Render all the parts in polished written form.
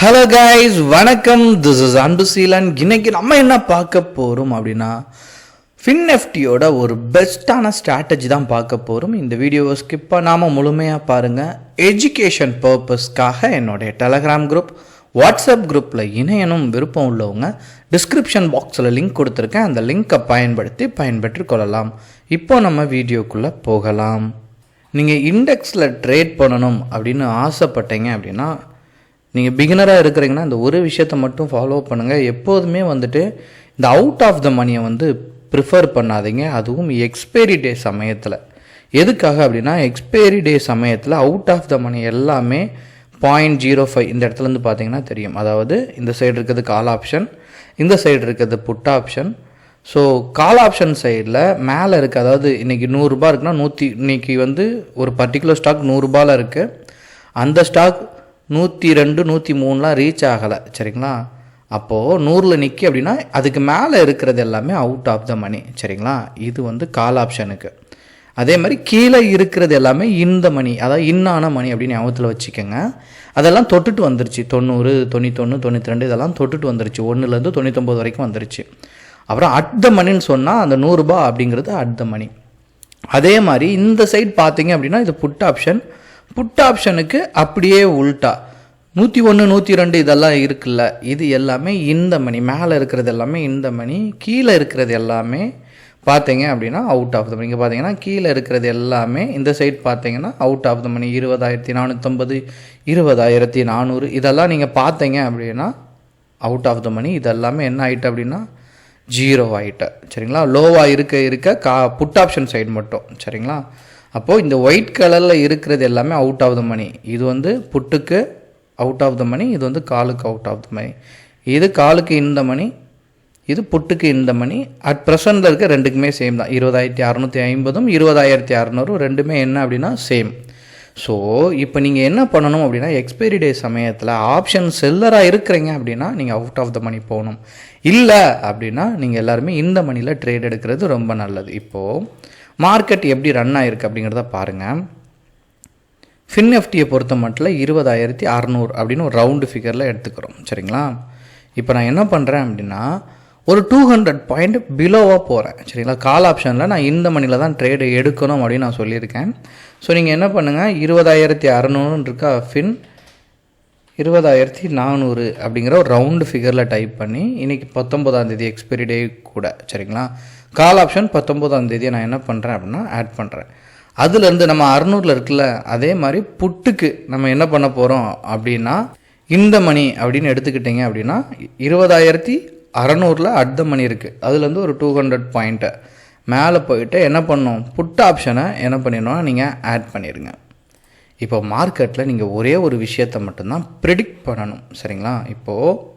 Hello guys, வணக்கம். This is Anbuseelan. இன்னைக்கு நம்ம என்ன பார்க்க போகிறோம் அப்படின்னா FinNiftyயோட ஒரு பெஸ்ட்டான ஸ்ட்ராட்டஜி தான் பார்க்க போகிறோம். இந்த வீடியோவை ஸ்கிப் பண்ணாமல் முழுமையாக பாருங்கள். எஜுகேஷன் பர்பஸ்க்காக என்னுடைய டெலகிராம் குரூப், வாட்ஸ்அப் குரூப்பில் இணையனும் விருப்பம் உள்ளவங்க டிஸ்கிரிப்ஷன் பாக்ஸில் லிங்க் கொடுத்துருக்கேன். அந்த லிங்க்கை பயன்பெற்று கொள்ளலாம். இப்போ நம்ம வீடியோக்குள்ளே போகலாம். நீங்கள் இண்டெக்ஸில் ட்ரேட் பண்ணணும் அப்படின்னு ஆசைப்பட்டீங்க அப்படின்னா, நீங்கள் பிகினராக இருக்கிறீங்கன்னா இந்த ஒரு விஷயத்தை மட்டும் ஃபாலோ பண்ணுங்கள். எப்போதுமே இந்த அவுட் ஆஃப் த மணியை ப்ரிஃபர் பண்ணாதீங்க. அதுவும் எக்ஸ்பைரி டே சமயத்தில். எதுக்காக அப்படின்னா, எக்ஸ்பைரி டே சமயத்தில் அவுட் ஆஃப் த மணி எல்லாமே 0.05 இந்த இடத்துலேருந்து பார்த்தீங்கன்னா தெரியும். அதாவது இந்த சைடு இருக்கிறது கால் ஆப்ஷன், இந்த சைடு இருக்கிறது put option. So call option சைடில் மேலே இருக்குது. அதாவது இன்றைக்கி 100 ரூபா இருக்குன்னா இன்னைக்கு ஒரு பர்டிகுலர் ஸ்டாக் 100 ரூபாயில் இருக்குது. அந்த ஸ்டாக் 102 103 ரீச் ஆகலை, சரிங்களா? அப்போது 100ல் நிற்கி அப்படின்னா அதுக்கு மேலே இருக்கிறது எல்லாமே அவுட் ஆஃப் த மணி, சரிங்களா? இது கால் ஆப்ஷனுக்கு. அதே மாதிரி கீழே இருக்கிறது எல்லாமே இந்த மணி, அதாவது இன்னான மணி அப்படின்னு ஞாபகத்தில் வச்சுக்கோங்க. அதெல்லாம் தொட்டுட்டு வந்துருச்சு. 90 91 92 இதெல்லாம் தொட்டுட்டு வந்துருச்சு. 1லேருந்து 99 வரைக்கும் வந்துருச்சு. அப்புறம் அட் த மணின்னு சொன்னால் அந்த 100 ரூபா அப்படிங்கிறது அட் த மணி. அதே மாதிரி இந்த சைடு பார்த்தீங்க அப்படின்னா இது புட் ஆப்ஷன். புட் ஆப்ஷனுக்கு அப்படியே உல்ட்டா 101 102 இதெல்லாம் இருக்குல்ல, இது எல்லாமே இந்த மணி. மேலே இருக்கிறது எல்லாமே இந்த மணி, கீழே இருக்கிறது எல்லாமே பார்த்தீங்க அப்படின்னா அவுட் ஆஃப் த மணி. இங்கே பார்த்தீங்கன்னா கீழே இருக்கிறது எல்லாமே இந்த சைட் பார்த்தீங்கன்னா அவுட் ஆஃப் த மணி. 20,450 20,400 இதெல்லாம் நீங்கள் பார்த்தீங்க அப்படின்னா அவுட் ஆஃப் த மணி. இதெல்லாமே என்ன ஆகிட்டு அப்படின்னா 0 ஆகிட்ட, சரிங்களா? லோவாக இருக்க புட் ஆப்ஷன் சைடு மட்டும், சரிங்களா? அப்போது இந்த ஒயிட் கலரில் இருக்கிறது எல்லாமே அவுட் ஆஃப் த மணி. இது புட்டுக்கு அவுட் ஆஃப் த மணி, இது காலுக்கு அவுட் ஆஃப் த மணி. இது காலுக்கு இந்த மணி, இது புட்டுக்கு இந்த மணி. அட் ப்ரெசண்டில் இருக்க ரெண்டுக்குமே சேம் தான். 20,650 20,600 ரெண்டுமே என்ன அப்படின்னா சேம். ஸோ இப்போ நீங்கள் என்ன பண்ணணும் அப்படின்னா, எக்ஸ்பைரி டே சமயத்தில் ஆப்ஷன் செல்லராக இருக்கிறீங்க அப்படின்னா நீங்கள் அவுட் ஆஃப் த மணி போகணும். இல்லை அப்படின்னா நீங்கள் எல்லாருமே இந்த மணியில் ட்ரேட் எடுக்கிறது ரொம்ப நல்லது. இப்போது மார்க்கெட் எப்படி ரன் ஆகிருக்கு அப்படிங்கிறத பாருங்கள். FinNiftyயை பொறுத்த மட்டும் 20,600 அப்படின்னு ஒரு ரவுண்டு ஃபிகரில் எடுத்துக்கிறோம், சரிங்களா? இப்போ நான் என்ன பண்ணுறேன் அப்படின்னா, ஒரு 200 பாயிண்ட் பிலோவாக போகிறேன், சரிங்களா? கால் ஆப்ஷனில் நான் இந்த மணியில் தான் ட்ரேடு எடுக்கணும் அப்படின்னு நான் சொல்லியிருக்கேன். ஸோ நீங்கள் என்ன பண்ணுங்கள், 20,600 இருக்கா ஃபின், 20,400 அப்படிங்கிற ஒரு ரவுண்டு ஃபிகரில் டைப் பண்ணி, இன்றைக்கி 19ஆம் தேதி எக்ஸ்பைரி டே கூட, சரிங்களா? கால் ஆப்ஷன் 19ஆம் தேதியை நான் என்ன பண்ணுறேன் அப்படின்னா ஆட் பண்ணுறேன். அதுலேருந்து நம்ம 600 இருக்குல்ல, அதே மாதிரி புட்டுக்கு நம்ம என்ன பண்ண போகிறோம் அப்படின்னா, இந்த மணி அப்படின்னு எடுத்துக்கிட்டிங்க அப்படின்னா 20,600 அட் த மணி இருக்குது. அதுலேருந்து ஒரு 200 பாயிண்ட்டை மேலே போயிட்டு என்ன பண்ணணும், புட் ஆப்ஷனை என்ன பண்ணிடணும்னா நீங்கள் ஆட் பண்ணிடுங்க. இப்போ மார்க்கெட்டில் நீங்கள் ஒரே ஒரு விஷயத்தை மட்டும்தான் ப்ரெடிக்ட் பண்ணணும், சரிங்களா? இப்போது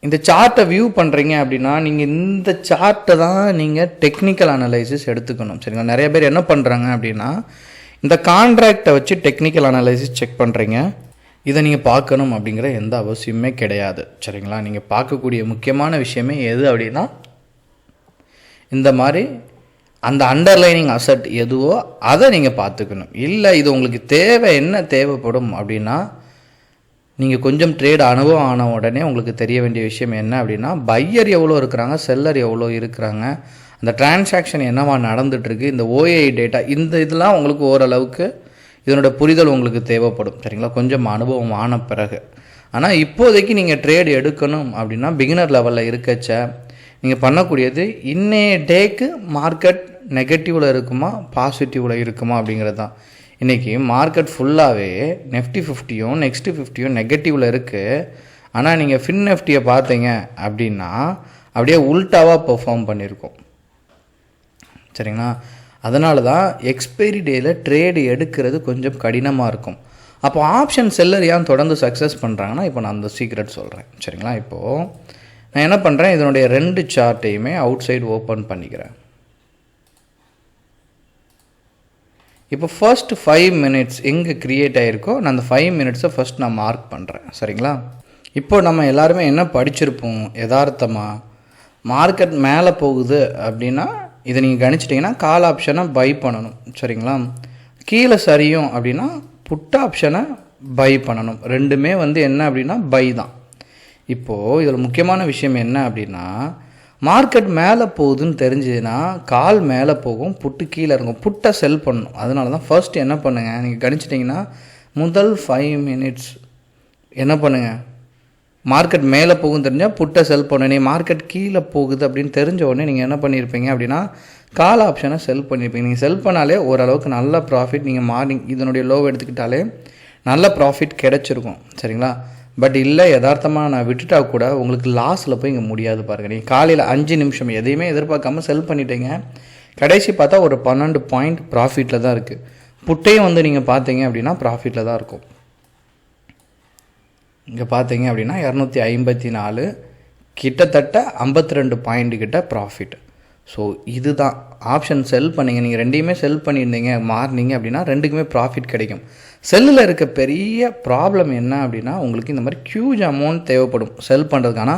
இந்த சார்ட்டை வியூ பண்ணுறீங்க அப்படின்னா நீங்கள் இந்த சார்ட்டை தான் நீங்கள் டெக்னிக்கல் அனலைசிஸ் எடுத்துக்கணும், சரிங்களா? நிறைய பேர் என்ன பண்ணுறாங்க அப்படின்னா, இந்த கான்ட்ராக்டை வச்சு டெக்னிக்கல் அனலைசிஸ் செக் பண்ணுறீங்க. இதை நீங்கள் பார்க்கணும் அப்படிங்கிற எந்த அவசியமே கிடையாது, சரிங்களா? நீங்கள் பார்க்கக்கூடிய முக்கியமான விஷயமே எது அப்படின்னா, இந்த மாதிரி அந்த அண்டர்லைனிங் அசட் எதுவோ அதை நீங்கள் பார்த்துக்கணும். இல்லை இது உங்களுக்கு என்ன தேவைப்படும் அப்படின்னா, நீங்கள் கொஞ்சம் ட்ரேட் அனுபவம் ஆன உடனே உங்களுக்கு தெரிய வேண்டிய விஷயம் என்ன அப்படின்னா, பையர் எவ்வளோ இருக்கிறாங்க, செல்லர் எவ்வளோ இருக்கிறாங்க, அந்த டிரான்சாக்ஷன் என்னவா நடந்துகிட்ருக்கு, இந்த OAI டேட்டா, இதெல்லாம் உங்களுக்கு ஓரளவுக்கு இதனோட புரிதல் உங்களுக்கு தேவைப்படும், சரிங்களா? கொஞ்சம் அனுபவம் ஆன பிறகு. ஆனால் இப்போதைக்கு நீங்கள் ட்ரேட் எடுக்கணும் அப்படின்னா பிகினர் லெவலில் இருக்கச்ச நீங்கள் பண்ணக்கூடியது, இன்னைய டேக்கு மார்க்கெட் நெகட்டிவில் இருக்குமா பாசிட்டிவில் இருக்குமா அப்படிங்கிறது தான். இன்றைக்கி மார்க்கெட் ஃபுல்லாகவே Nifty 50யும் Next 50யும் நெகட்டிவில் இருக்குது. ஆனால் நீங்கள் FinNiftyயை பார்த்தீங்க அப்படின்னா அப்படியே உல்ட்டாவாக பெர்ஃபார்ம் பண்ணியிருக்கோம், சரிங்களா? அதனால தான் எக்ஸ்பைரி டேயில் ட்ரேடு எடுக்கிறது கொஞ்சம் கடினமாக இருக்கும். அப்போ ஆப்ஷன் செல்லர் ஏன் தொடர்ந்து சக்ஸஸ் பண்ணுறாங்கன்னா, இப்போ நான் அந்த சீக்ரெட் சொல்கிறேன், சரிங்களா? இப்போது நான் என்ன பண்ணுறேன், இதனுடைய 2 சார்ட்டையுமே அவுட் சைடு ஓப்பன் பண்ணிக்கிறேன். இப்போ ஃபர்ஸ்ட் 5 மினிட்ஸ் எங்கே க்ரியேட் ஆகிருக்கோ நான் அந்த 5 மினிட்ஸை ஃபஸ்ட் நான் மார்க் பண்ணுறேன், சரிங்களா? இப்போ நம்ம எல்லாருமே என்ன படிச்சிருப்போம், யதார்த்தமாக மார்க்கெட் மேலே போகுது அப்படின்னா இதை நீங்கள் கணிச்சிட்டிங்கன்னா கால் ஆப்ஷனை பை பண்ணணும், சரிங்களா? கீழே சரியும் அப்படின்னா புட் ஆப்ஷனை பை பண்ணணும். ரெண்டுமே வந்து என்ன அப்படின்னா பை தான். இப்போது இதில் முக்கியமான விஷயம் என்ன அப்படின்னா, மார்க்கெட் மேலே போகுதுன்னு தெரிஞ்சதுன்னா கால் மேலே போகும், புட்டு கீழே இருக்கும். புட்டை செல் பண்ணணும். அதனால தான் ஃபர்ஸ்ட் என்ன பண்ணுங்கள், நீங்கள் கணிச்சிட்டிங்கன்னா முதல் 5 மினிட்ஸ் என்ன பண்ணுங்கள், மார்க்கெட் மேலே போகும் தெரிஞ்சால் புட்டை செல் பண்ணணும். நீ மார்க்கெட் கீழே போகுது அப்படின்னு தெரிஞ்ச உடனே நீங்கள் என்ன பண்ணியிருப்பீங்க அப்படின்னா கால் ஆப்ஷனை செல் பண்ணியிருப்பீங்க. நீங்கள் செல் பண்ணாலே ஓரளவுக்கு நல்ல ப்ராஃபிட், நீங்கள் மார்னிங் இதனுடைய லோவை எடுத்துக்கிட்டாலே நல்ல ப்ராஃபிட் கிடச்சிருக்கும். சரிங்களா? பட் இல்லை, யதார்த்தமாக நான் விட்டுட்டா கூட உங்களுக்கு லாஸில் போய் இங்கே முடியாது பாருங்கள். நீங்கள் காலையில் 5 நிமிஷம் எதையுமே எதிர்பார்க்காம செல் பண்ணிட்டீங்க, கடைசி பார்த்தா ஒரு 12 பாயிண்ட் ப்ராஃபிட்டில் தான் இருக்குது. புட்டையும் வந்து நீங்கள் பார்த்தீங்க அப்படின்னா ப்ராஃபிட்டில் தான் இருக்கும். இங்கே பார்த்தீங்க அப்படின்னா 254 கிட்டத்தட்ட 52 பாயிண்ட் கிட்ட ப்ராஃபிட். ஸோ இதுதான் ஆப்ஷன் செல் பண்ணிங்க. நீங்கள் ரெண்டையுமே செல் பண்ணியிருந்தீங்க மார்னிங் அப்படின்னா ரெண்டுக்குமே ப்ராஃபிட் கிடைக்கும். செல்லில் இருக்க பெரிய ப்ராப்ளம் என்ன அப்படின்னா, உங்களுக்கு இந்த மாதிரி ஹியூஜ் அமௌண்ட் தேவைப்படும் செல் பண்ணுறதுக்கான.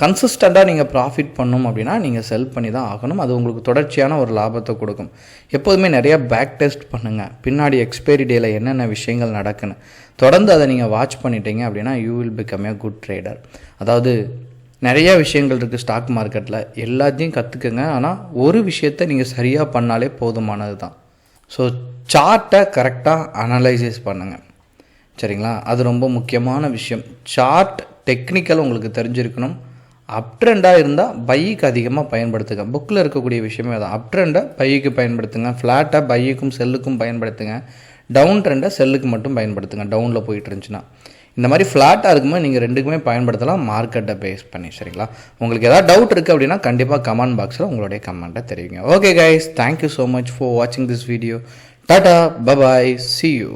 கன்சிஸ்டண்ட்டாக நீங்கள் ப்ராஃபிட் பண்ணணும் அப்படின்னா நீங்கள் செல் பண்ணி தான் ஆகணும். அது உங்களுக்கு தொடர்ச்சியான ஒரு லாபத்தை கொடுக்கும். எப்போதுமே நிறையா பேக் டெஸ்ட் பண்ணுங்கள், பின்னாடி எக்ஸ்பைரி டேயில் என்னென்ன விஷயங்கள் நடக்குன்னு தொடர்ந்து அதை நீங்கள் வாட்ச் பண்ணிட்டீங்க அப்படின்னா you will become a good trader. அதாவது நிறைய விஷயங்கள் இருக்குது ஸ்டாக் மார்க்கெட்டில், எல்லாத்தையும் கற்றுக்குங்க. ஆனால் ஒரு விஷயத்தை நீங்கள் சரியாக பண்ணாலே போதுமானது தான். ஸோ சார்ட்டை கரெக்டாக அனலைசிஸ் பண்ணுங்கள். சரிங்களா? அது ரொம்ப முக்கியமான விஷயம். சார்ட் டெக்னிக்கல் உங்களுக்கு தெரிஞ்சிருக்கணும். அப் ட்ரெண்டாக இருந்தால் பைக்கு அதிகமாக பயன்படுத்துங்க. புக்கில் இருக்கக்கூடிய விஷயமே தான். அப் ட்ரெண்டை பைக்கு பயன்படுத்துங்க, ஃப்ளாட்டை பைக்குக்கும் செல்லுக்கும் பயன்படுத்துங்க, டவுன் ட்ரெண்டை செல்லுக்கு மட்டும் பயன்படுத்துங்க டவுனில் போயிட்டு இருந்துச்சுன்னா. இந்த மாதிரி ஃப்ளாட்டாக இருக்கும்போது நீங்கள் ரெண்டுக்குமே பயன்படுத்தலாம் மார்க்கெட்டை பேஸ் பண்ணி. சரிங்களா? உங்களுக்கு ஏதாவது டவுட் இருக்குது அப்படின்னா கண்டிப்பாக கமெண்ட் பாக்ஸில் உங்களுடைய கமெண்ட்டை தெரிவிங்க. Okay guys, thank you so much for வாட்சிங் this video. Tata, bye bye, see you.